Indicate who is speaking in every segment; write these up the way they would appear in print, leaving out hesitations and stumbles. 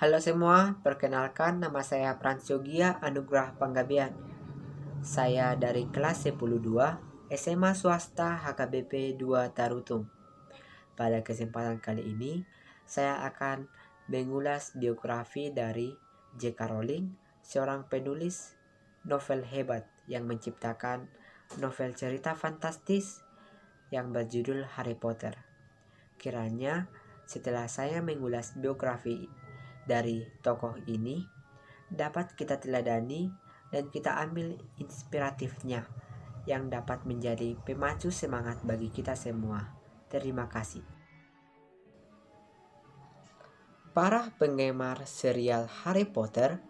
Speaker 1: Halo semua, perkenalkan nama saya Pransyogia Anugrah Panggabean. Saya dari kelas 10-2 SMA Swasta HKBP 2 Tarutung. Pada kesempatan kali ini, saya akan mengulas biografi dari J.K. Rowling, seorang penulis novel hebat yang menciptakan novel cerita fantastis yang berjudul Harry Potter. Kiranya setelah saya mengulas biografi dari tokoh ini, dapat kita teladani dan kita ambil inspiratifnya yang dapat menjadi pemacu semangat bagi kita semua. Terima kasih. Para penggemar serial Harry Potter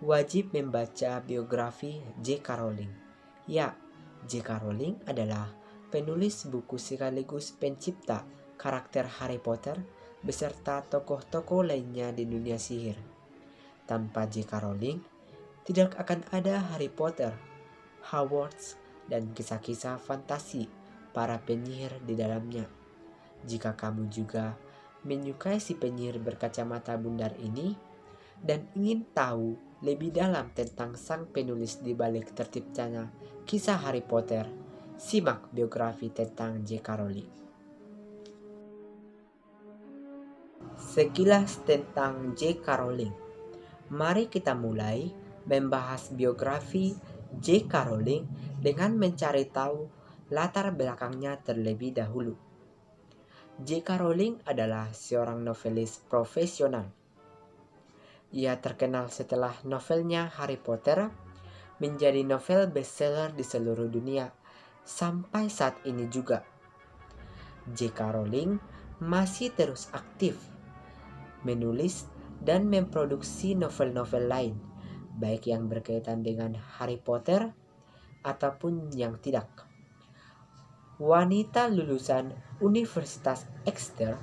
Speaker 1: wajib membaca biografi J.K. Rowling. Ya, J.K. Rowling adalah penulis buku sekaligus pencipta karakter Harry Potter beserta tokoh-tokoh lainnya di dunia sihir. Tanpa J.K. Rowling, tidak akan ada Harry Potter, Hogwarts, dan kisah-kisah fantasi para penyihir di dalamnya. Jika kamu juga menyukai si penyihir berkacamata bundar ini dan ingin tahu lebih dalam tentang sang penulis di balik terciptanya kisah Harry Potter, simak biografi tentang J.K. Rowling. Sekilas tentang J.K. Rowling. Mari kita mulai membahas biografi J.K. Rowling dengan mencari tahu latar belakangnya terlebih dahulu. J.K. Rowling adalah seorang novelis profesional. Ia terkenal setelah novelnya Harry Potter menjadi novel bestseller di seluruh dunia sampai saat ini juga. J.K. Rowling masih terus aktif menulis dan memproduksi novel-novel lain, baik yang berkaitan dengan Harry Potter ataupun yang tidak. Wanita lulusan Universitas Exeter,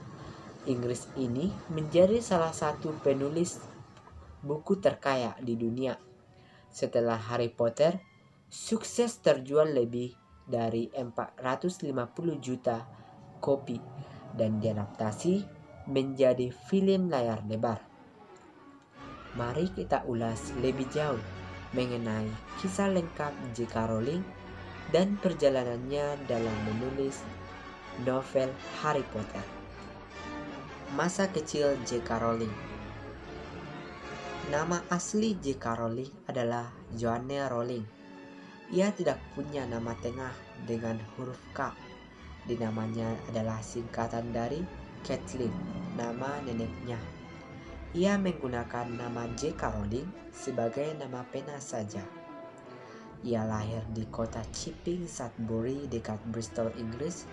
Speaker 1: Inggris ini menjadi salah satu penulis buku terkaya di dunia. Setelah Harry Potter, sukses terjual lebih dari 450 juta kopi dan diadaptasi menjadi film layar lebar. Mari kita ulas lebih jauh mengenai kisah lengkap J.K. Rowling dan perjalanannya dalam menulis novel Harry Potter. Masa kecil J.K. Rowling. Nama asli J.K. Rowling adalah Joanne Rowling. Ia tidak punya nama tengah dengan huruf K. Di namanya adalah singkatan dari Kathleen, nama neneknya. Ia menggunakan nama J.K. Rowling sebagai nama pena saja. Ia lahir di kota Chipping, Sudbury dekat Bristol, Inggris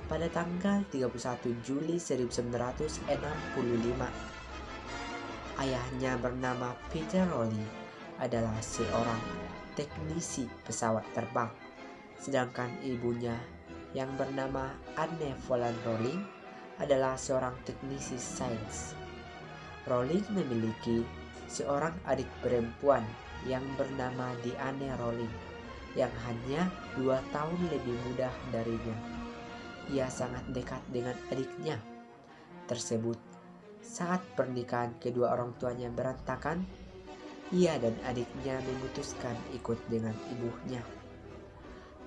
Speaker 1: pada tanggal 31 Juli 1965. Ayahnya bernama Peter Rowling adalah seorang teknisi pesawat terbang, sedangkan ibunya yang bernama Anne Folland Rowling adalah seorang teknisi sains. Rowling memiliki seorang adik perempuan yang bernama Diane Rowling yang hanya 2 tahun lebih muda darinya. Ia sangat dekat dengan adiknya tersebut. Saat pernikahan kedua orang tuanya berantakan, ia dan adiknya memutuskan ikut dengan ibunya.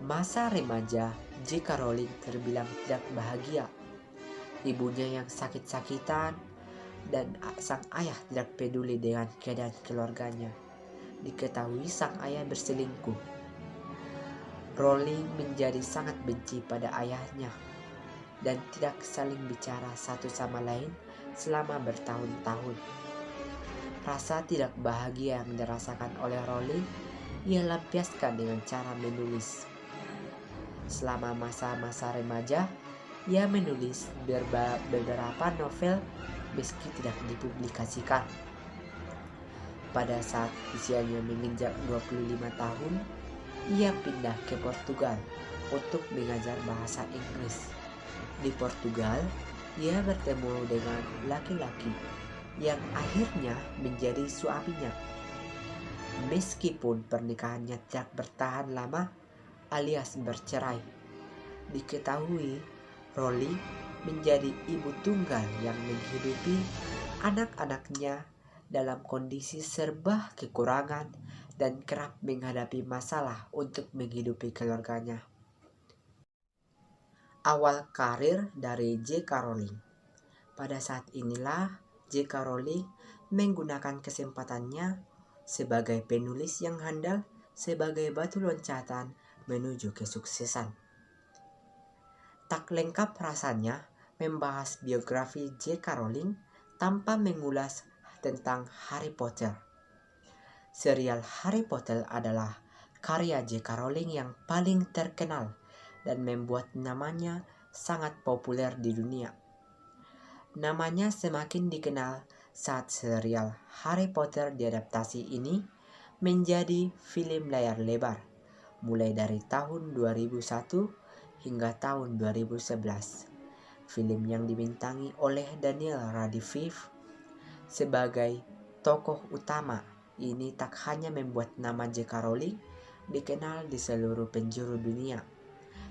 Speaker 1: Masa remaja J.K. Rowling terbilang tidak bahagia. Ibunya yang sakit-sakitan dan sang ayah tidak peduli dengan keadaan keluarganya. Diketahui sang ayah berselingkuh. Rowling menjadi sangat benci pada ayahnya dan tidak saling bicara satu sama lain selama bertahun-tahun. Rasa tidak bahagia yang dirasakan oleh Rowling ia lampiaskan dengan cara menulis. Selama masa-masa remaja, ia menulis beberapa novel meski tidak dipublikasikan. Pada saat usianya menginjak 25 tahun, ia pindah ke Portugal untuk mengajar bahasa Inggris. Di Portugal, ia bertemu dengan laki-laki yang akhirnya menjadi suaminya. Meskipun pernikahannya tidak bertahan lama alias bercerai, diketahui Rowling menjadi ibu tunggal yang menghidupi anak-anaknya dalam kondisi serba kekurangan dan kerap menghadapi masalah untuk menghidupi keluarganya. Awal karir dari J.K. Rowling. Pada saat inilah J.K. Rowling menggunakan kesempatannya sebagai penulis yang handal sebagai batu loncatan menuju kesuksesan. Tak lengkap rasanya membahas biografi J.K. Rowling tanpa mengulas tentang Harry Potter. Serial Harry Potter adalah karya J.K. Rowling yang paling terkenal dan membuat namanya sangat populer di dunia. Namanya semakin dikenal saat serial Harry Potter diadaptasi ini menjadi film layar lebar mulai dari tahun 2001 hingga tahun 2011. Film yang dibintangi oleh Daniel Radcliffe sebagai tokoh utama ini tak hanya membuat nama J.K. Rowling dikenal di seluruh penjuru dunia,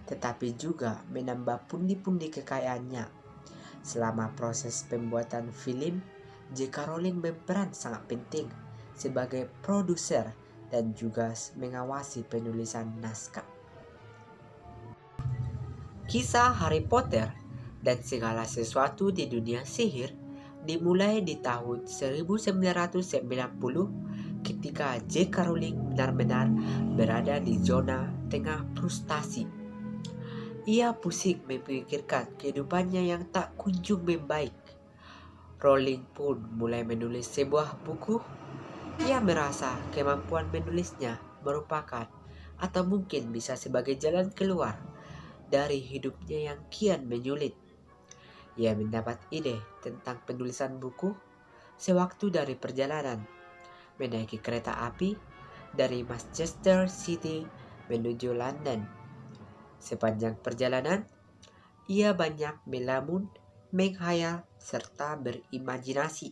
Speaker 1: tetapi juga menambah pundi-pundi kekayaannya. Selama proses pembuatan film, J.K. Rowling berperan sangat penting sebagai produser dan juga mengawasi penulisan naskah. Kisah Harry Potter dan segala sesuatu di dunia sihir dimulai di tahun 1990 ketika J.K. Rowling benar-benar berada di zona tengah frustasi. Ia pusing memikirkan kehidupannya yang tak kunjung membaik. Rowling pun mulai menulis sebuah buku. Ia merasa kemampuan menulisnya merupakan atau mungkin bisa sebagai jalan keluar dari hidupnya yang kian menyulit. Ia mendapat ide tentang penulisan buku sewaktu dari perjalanan menaiki kereta api dari Manchester City menuju London. Sepanjang perjalanan, ia banyak melamun, menghayal, serta berimajinasi.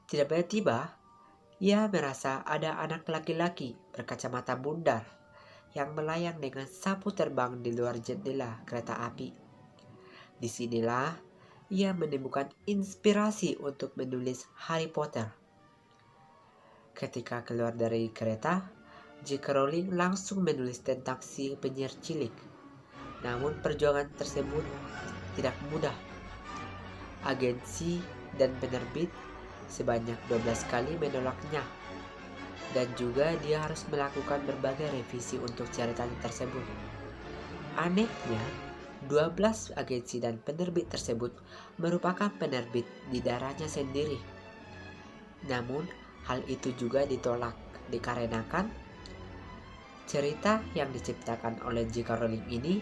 Speaker 1: Tiba-tiba, ia merasa ada anak laki-laki berkacamata bundar yang melayang dengan sapu terbang di luar jendela kereta api. Disinilah ia menemukan inspirasi untuk menulis Harry Potter. Ketika keluar dari kereta, J.K. Rowling langsung menulis tentang si penyihir cilik. Namun perjuangan tersebut tidak mudah. Agensi dan penerbit sebanyak 12 kali menolaknya. Dan juga dia harus melakukan berbagai revisi untuk cerita tersebut. Anehnya, 12 agensi dan penerbit tersebut merupakan penerbit di daerahnya sendiri. Namun, hal itu juga ditolak dikarenakan cerita yang diciptakan oleh J.K. Rowling ini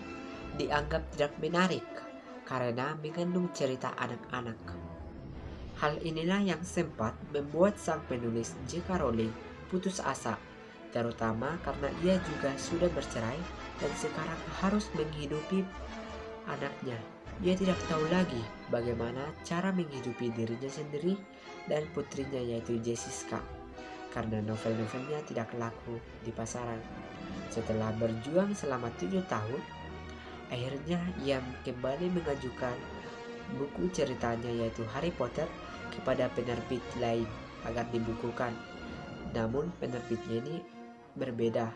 Speaker 1: dianggap tidak menarik karena mengandung cerita anak-anak. Hal inilah yang sempat membuat sang penulis J.K. Rowling putus asa, terutama karena ia juga sudah bercerai dan sekarang harus menghidupi anaknya. Ia tidak tahu lagi bagaimana cara menghidupi dirinya sendiri dan putrinya yaitu Jessica, karena novel-novelnya tidak laku di pasaran. Setelah berjuang selama 7 tahun, akhirnya ia kembali mengajukan buku ceritanya yaitu Harry Potter kepada penerbit lain agar dibukukan. Namun penerbitnya ini berbeda,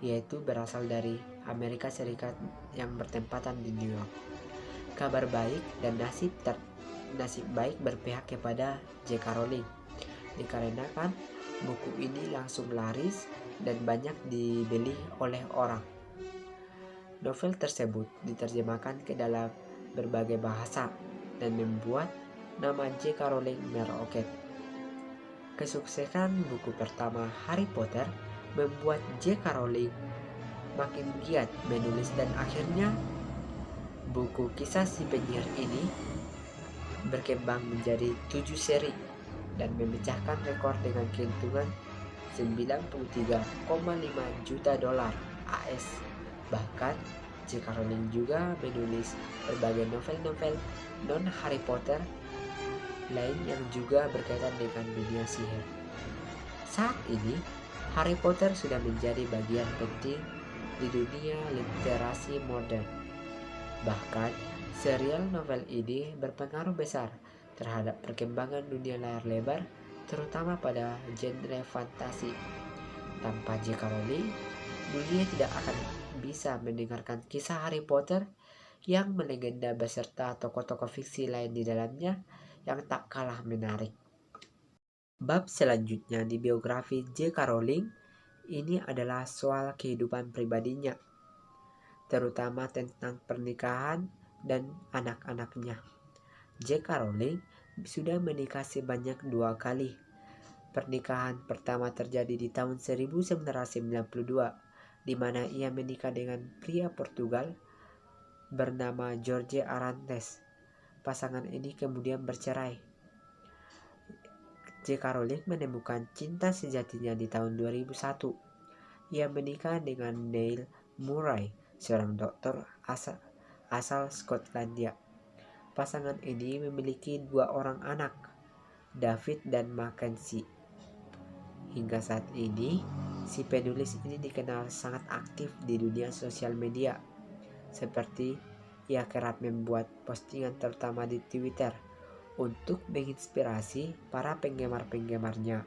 Speaker 1: yaitu berasal dari Amerika Serikat yang bertempatan di New York. Kabar baik dan nasib baik berpihak kepada J.K. Rowling, dikarenakan buku ini langsung laris dan banyak dibeli oleh orang. Novel tersebut diterjemahkan ke dalam berbagai bahasa dan membuat nama J.K. Rowling meroket. Kesuksesan buku pertama Harry Potter membuat J.K. Rowling makin giat menulis dan akhirnya buku kisah si penyihir ini berkembang menjadi 7 seri dan memecahkan rekor dengan keuntungan $93,5 juta AS. Bahkan J.K. Rowling juga menulis berbagai novel-novel non-Harry Potter lain yang juga berkaitan dengan dunia sihir. Saat ini, Harry Potter sudah menjadi bagian penting di dunia literasi modern. Bahkan, serial novel ini berpengaruh besar terhadap perkembangan dunia layar lebar, terutama pada genre fantasi. Tanpa J.K. Rowling, dunia tidak akan bisa mendengarkan kisah Harry Potter yang melegenda beserta tokoh-tokoh fiksi lain di dalamnya yang tak kalah menarik. Bab selanjutnya di biografi J.K. Rowling ini adalah soal kehidupan pribadinya, terutama tentang pernikahan dan anak-anaknya. J.K. Rowling sudah menikah sebanyak 2 kali. Pernikahan pertama terjadi di tahun 1992, di mana ia menikah dengan pria Portugal bernama Jorge Arantes. Pasangan ini kemudian bercerai. J.K. Rowling menemukan cinta sejatinya di tahun 2001. Ia menikah dengan Neil Murray, seorang dokter asal Skotlandia. Pasangan ini memiliki 2 orang anak, David dan Mackenzie. Hingga saat ini, si penulis ini dikenal sangat aktif di dunia sosial media. Seperti ia kerap membuat postingan terutama di Twitter untuk menginspirasi para penggemar-penggemarnya,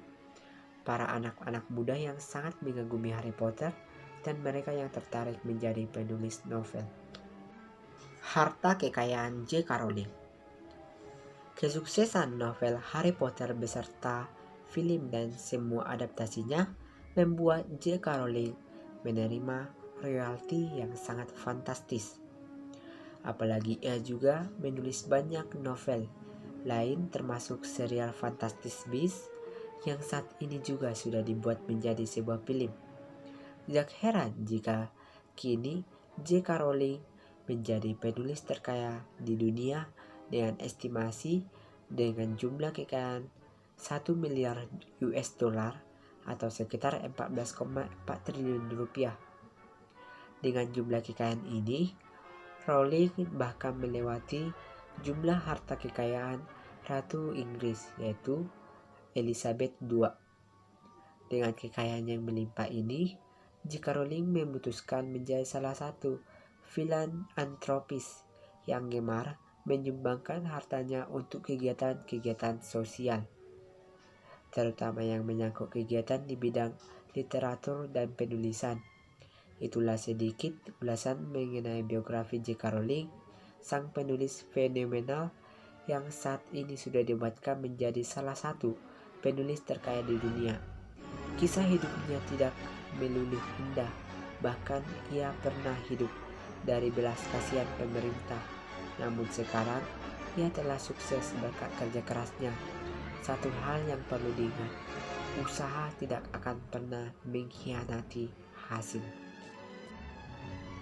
Speaker 1: para anak-anak muda yang sangat mengagumi Harry Potter dan mereka yang tertarik menjadi penulis novel. Harta kekayaan J.K. Rowling. Kesuksesan novel Harry Potter beserta film dan semua adaptasinya membuat J.K. Rowling menerima royalti yang sangat fantastis. Apalagi ia juga menulis banyak novel lain termasuk serial Fantastic Beasts yang saat ini juga sudah dibuat menjadi sebuah film. Tidak heran jika kini J.K. Rowling menjadi penulis terkaya di dunia dengan estimasi dengan jumlah kekayaan 1 miliar US dollar atau sekitar 14,4 triliun rupiah. Dengan jumlah kekayaan ini, Rowling bahkan melewati jumlah harta kekayaan Ratu Inggris yaitu Elizabeth II. Dengan kekayaan yang melimpah ini, J.K. Rowling memutuskan menjadi salah satu filantropis yang gemar menyumbangkan hartanya untuk kegiatan-kegiatan sosial, terutama yang menyangkut kegiatan di bidang literatur dan penulisan. Itulah sedikit ulasan mengenai biografi J.K. Rowling, sang penulis fenomenal yang saat ini sudah dibuatkan menjadi salah satu penulis terkaya di dunia. Kisah hidupnya tidak melulu indah, bahkan ia pernah hidup dari belas kasihan pemerintah. Namun sekarang ia telah sukses berkat kerja kerasnya. Satu hal yang perlu diingat, usaha tidak akan pernah mengkhianati hasil.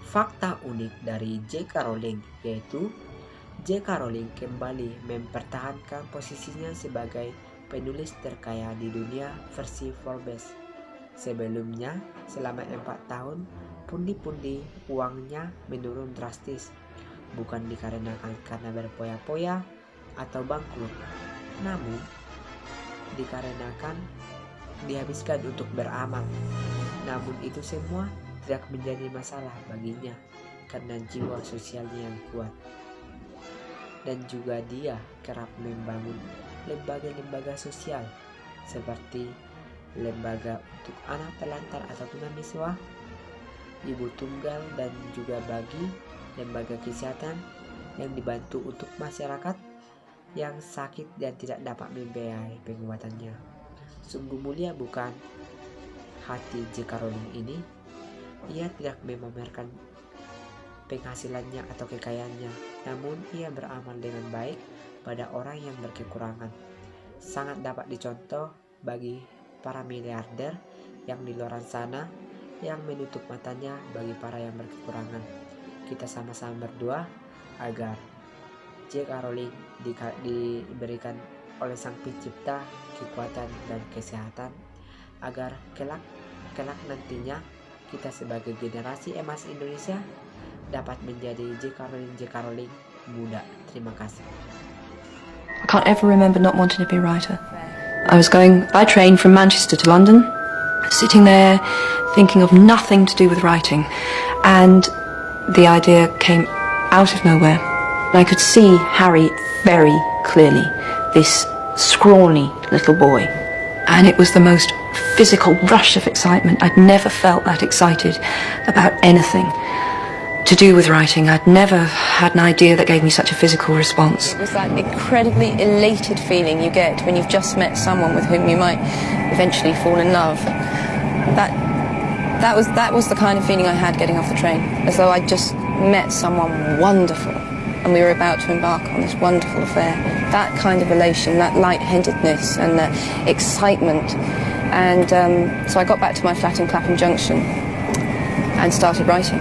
Speaker 1: Fakta unik dari J.K. Rowling yaitu J.K. Rowling kembali mempertahankan posisinya sebagai penulis terkaya di dunia versi Forbes. Sebelumnya, selama 4 tahun, pundi-pundi uangnya menurun drastis, bukan dikarenakan karena berpoya-poya atau bangkrut, namun dikarenakan dihabiskan untuk beramal. Namun itu semua tidak menjadi masalah baginya karena jiwa sosialnya yang kuat. Dan juga dia kerap membangun lembaga-lembaga sosial seperti lembaga untuk anak terlantar atau tunawisma, ibu tunggal, dan juga bagi lembaga kesehatan yang dibantu untuk masyarakat yang sakit dan tidak dapat membiayai pengobatannya. Sungguh mulia bukan hati J.K. Rowling ini? Ia tidak memamerkan penghasilannya atau kekayaannya, namun ia beramal dengan baik pada orang yang berkekurangan. Sangat dapat dicontoh bagi para miliarder yang di luar sana yang menutup matanya bagi para yang berkekurangan. Kita sama-sama berdoa agar J.K. Rowling diberikan oleh Sang Pencipta kekuatan dan kesehatan, agar kelak nantinya kita sebagai generasi emas Indonesia dapat menjadi J.K. Rowling muda. Terima kasih.
Speaker 2: I can't ever remember not wanting to be a writer. I was going by train from Manchester to London, sitting there thinking of nothing to do with writing, and the idea came out of nowhere. I could see Harry very clearly. this scrawny little boy. And it was the most physical rush of excitement. I'd never felt that excited about anything to do with writing. I'd never had an idea that gave me such a physical response. It was that incredibly elated feeling you get when you've just met someone with whom you might eventually fall in love. That was the kind of feeling I had getting off the train, as though I'd just met someone wonderful and we were about to embark on this wonderful affair. That kind of elation, that light-headedness and the excitement. And so I got back to my flat in Clapham Junction and started writing.